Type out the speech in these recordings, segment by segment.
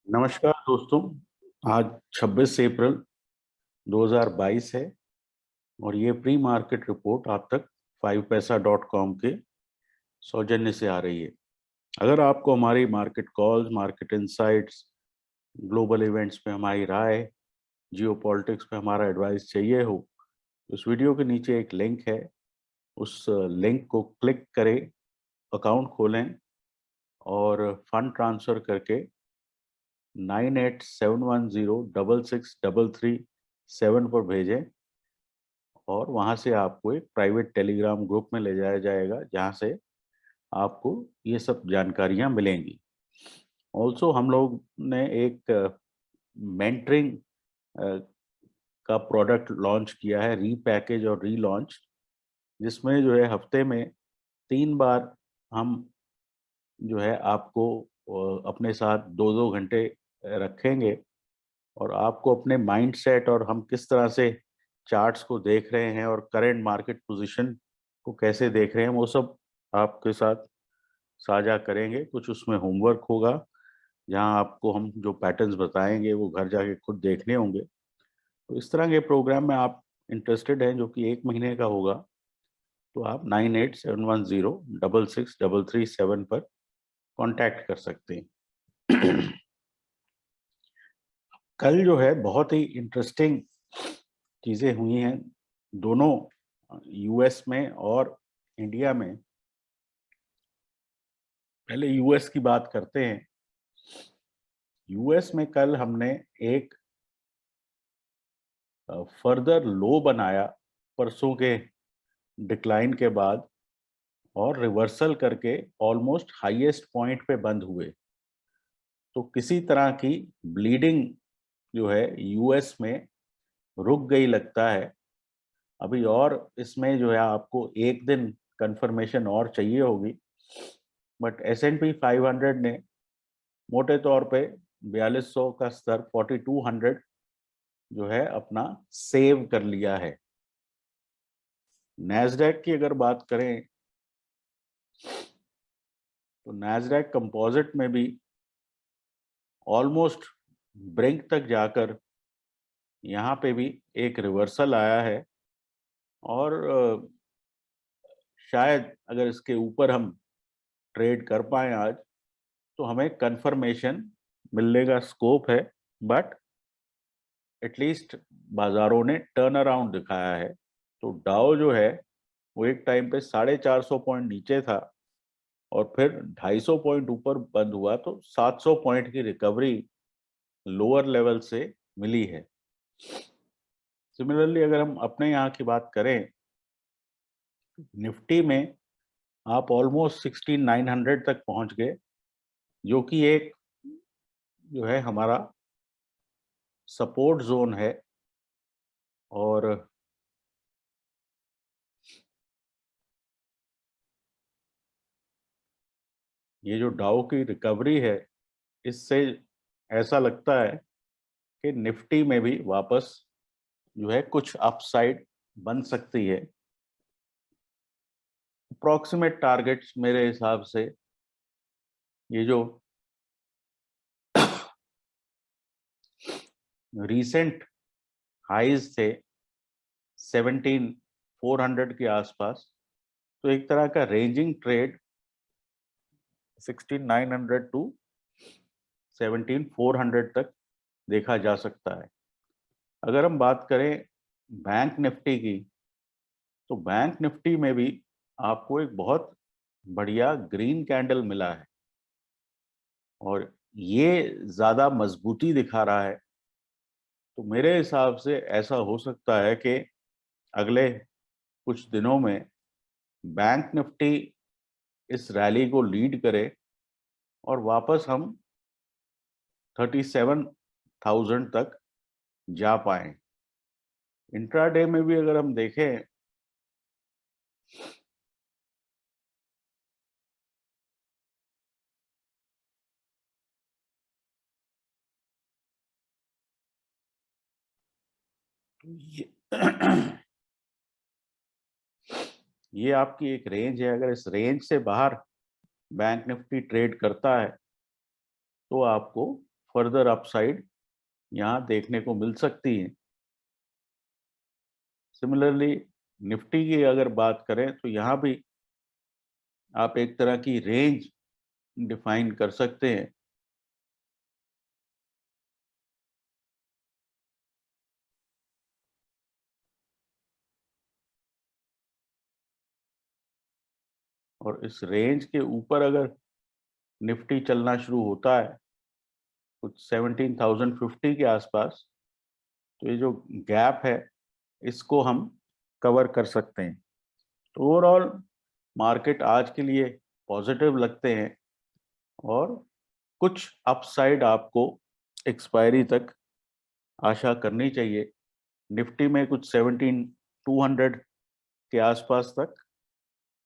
नमस्कार दोस्तों। आज 26 अप्रैल 2022 है और ये प्री मार्केट रिपोर्ट आप तक 5paisa.com के सौजन्य से आ रही है। अगर आपको हमारी market calls, market insights, global events पे हमारी राय, जियो पॉलिटिक्स पे हमारा एडवाइस चाहिए हो तो इस वीडियो के नीचे एक लिंक है, उस लिंक को क्लिक करें, अकाउंट खोलें और फंड ट्रांसफ़र करके 9871066337 पर भेजें और वहां से आपको एक प्राइवेट टेलीग्राम ग्रुप में ले जाया जाएगा जहां से आपको ये सब जानकारियां मिलेंगी। ऑल्सो हम लोग ने एक मेंटरिंग का प्रोडक्ट लॉन्च किया है, रीपैकेज और रीलॉन्च, जिसमें जो है हफ्ते में 3 बार हम जो है आपको अपने साथ 2-2 घंटे रखेंगे और आपको अपने माइंडसेट और हम किस तरह से चार्ट्स को देख रहे हैं और करंट मार्केट पोजीशन को कैसे देख रहे हैं वो सब आपके साथ साझा करेंगे। कुछ उसमें होमवर्क होगा जहां आपको हम जो पैटर्न्स बताएंगे वो घर जाके खुद देखने होंगे। तो इस तरह के प्रोग्राम में आप इंटरेस्टेड हैं जो कि 1 महीने का होगा तो आप 987110663337 पर कांटेक्ट कर सकते हैं। कल जो है बहुत ही इंटरेस्टिंग चीजें हुई हैं दोनों यूएस में और इंडिया में। पहले यूएस की बात करते हैं। यूएस में कल हमने एक फर्दर लो बनाया परसों के डिक्लाइन के बाद और रिवर्सल करके ऑलमोस्ट हाईएस्ट पॉइंट पे बंद हुए। तो किसी तरह की ब्लीडिंग जो है यूएस में रुक गई लगता है अभी, और इसमें जो है आपको एक दिन कंफर्मेशन और चाहिए होगी। बट S&P 500 ने मोटे तौर पे 4200 का स्तर 4200 जो है अपना सेव कर लिया है। नैस्डैक की अगर बात करें तो नैस्डैक कंपोजिट में भी ऑलमोस्ट ब्रिंक तक जाकर यहाँ पे भी एक रिवर्सल आया है और शायद अगर इसके ऊपर हम ट्रेड कर पाए आज तो हमें कंफर्मेशन मिलने का स्कोप है। बट एटलीस्ट बाजारों ने टर्न अराउंड दिखाया है। तो डाउ जो है वो एक टाइम पे 450 पॉइंट नीचे था और फिर 250 पॉइंट ऊपर बंद हुआ तो 700 पॉइंट की रिकवरी लोअर लेवल से मिली है। सिमिलरली अगर हम अपने यहाँ की बात करें, निफ्टी में आप ऑलमोस्ट 16900 तक पहुंच गए, जो कि एक जो है हमारा सपोर्ट जोन है। और ये जो डाउ की रिकवरी है इससे ऐसा लगता है कि निफ्टी में भी वापस जो है कुछ अपसाइड बन सकती है। अप्रोक्सीमेट टारगेट्स मेरे हिसाब से ये जो रीसेंट हाइज थे 17400 के आसपास, तो एक तरह का रेंजिंग ट्रेड 16900 टू 17400 तक देखा जा सकता है। अगर हम बात करें बैंक निफ्टी की तो बैंक निफ्टी में भी आपको एक बहुत बढ़िया ग्रीन कैंडल मिला है और ये ज्यादा मजबूती दिखा रहा है। तो मेरे हिसाब से ऐसा हो सकता है कि अगले कुछ दिनों में बैंक निफ्टी इस रैली को लीड करे और वापस हम 37,000 तक जा पाए। इंट्राडे में भी अगर हम देखें तो ये आपकी एक रेंज है। अगर इस रेंज से बाहर बैंक निफ्टी ट्रेड करता है तो आपको फर्दर अपसाइड यहाँ देखने को मिल सकती है। सिमिलरली निफ्टी की अगर बात करें तो यहाँ भी आप एक तरह की रेंज डिफाइन कर सकते हैं। और इस रेंज के ऊपर अगर निफ्टी चलना शुरू होता है कुछ 17,050 के आसपास, तो ये जो गैप है इसको हम कवर कर सकते हैं। तो ओवरऑल मार्केट आज के लिए पॉजिटिव लगते हैं और कुछ अपसाइड आपको एक्सपायरी तक आशा करनी चाहिए। निफ्टी में कुछ 17,200 के आसपास तक,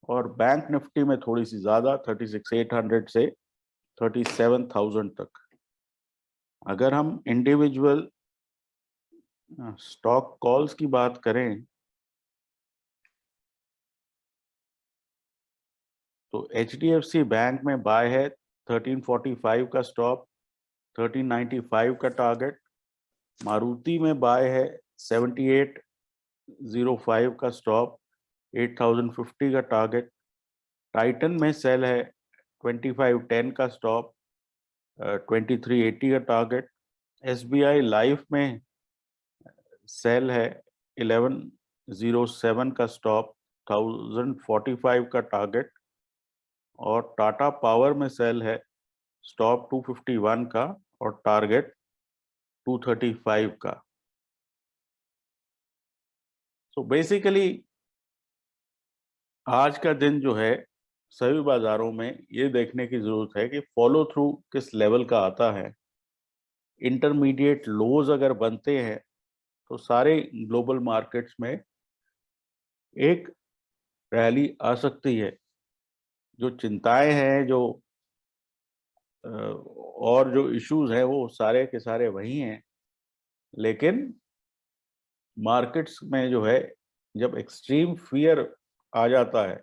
और बैंक निफ्टी में थोड़ी सी ज़्यादा 36,800 से 37,000 तक। अगर हम इंडिविजुअल स्टॉक कॉल्स की बात करें तो HDFC बैंक में बाय है 1345 का स्टॉप, 1395 का टारगेट। मारुति में बाय है 7805 का स्टॉप, 8050 का टारगेट। टाइटन में सेल है 2510 का स्टॉप, 2380 का टारगेट। SBI लाइफ में सेल है 1107 का स्टॉप, 1045 का टारगेट। और टाटा पावर में सेल है स्टॉप 251 का और टारगेट 235 का। सो बेसिकली आज का दिन जो है सभी बाजारों में ये देखने की जरूरत है कि फॉलो थ्रू किस लेवल का आता है। इंटरमीडिएट लोज अगर बनते हैं तो सारे ग्लोबल मार्केट्स में एक रैली आ सकती है। जो चिंताएं हैं, जो और जो इश्यूज हैं वो सारे के सारे वही हैं, लेकिन मार्केट्स में जो है जब एक्सट्रीम फियर आ जाता है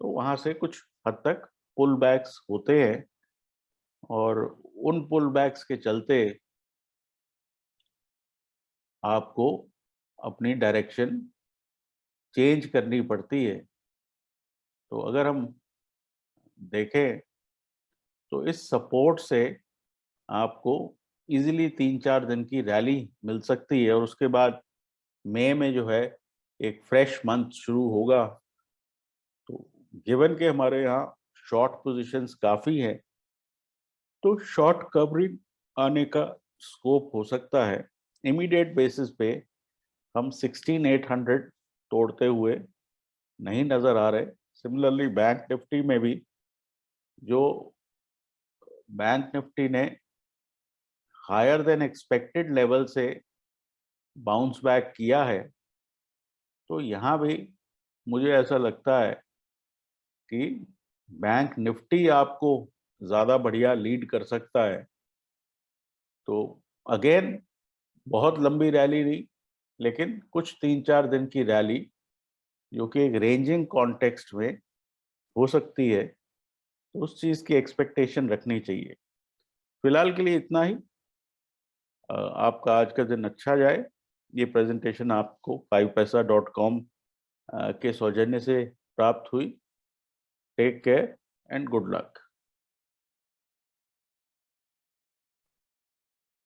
तो वहां से कुछ हद तक पुल बैक्स होते हैं, और उन पुल बैक्स के चलते आपको अपनी डायरेक्शन चेंज करनी पड़ती है। तो अगर हम देखें तो इस सपोर्ट से आपको इजीली 3-4 दिन की रैली मिल सकती है, और उसके बाद मई में जो है एक फ्रेश मंथ शुरू होगा। तो गिवन के हमारे यहाँ शॉर्ट पोजीशंस काफ़ी हैं, तो शॉर्ट कवरिंग आने का स्कोप हो सकता है। इमीडिएट बेसिस पे हम 16,800 तोड़ते हुए नहीं नज़र आ रहे। सिमिलरली बैंक निफ्टी में भी जो बैंक निफ्टी ने हायर देन एक्सपेक्टेड लेवल से बाउंस बैक किया है, तो यहाँ भी मुझे ऐसा लगता है कि बैंक निफ्टी आपको ज़्यादा बढ़िया लीड कर सकता है। तो अगेन बहुत लंबी रैली नहीं, लेकिन कुछ 3-4 दिन की रैली जो कि एक रेंजिंग कॉन्टेक्स्ट में हो सकती है, तो उस चीज़ की एक्सपेक्टेशन रखनी चाहिए। फिलहाल के लिए इतना ही। आपका आज का दिन अच्छा जाए। ये प्रेजेंटेशन आपको 5paisa.com के सौजन्य से प्राप्त हुई। Take care and good luck.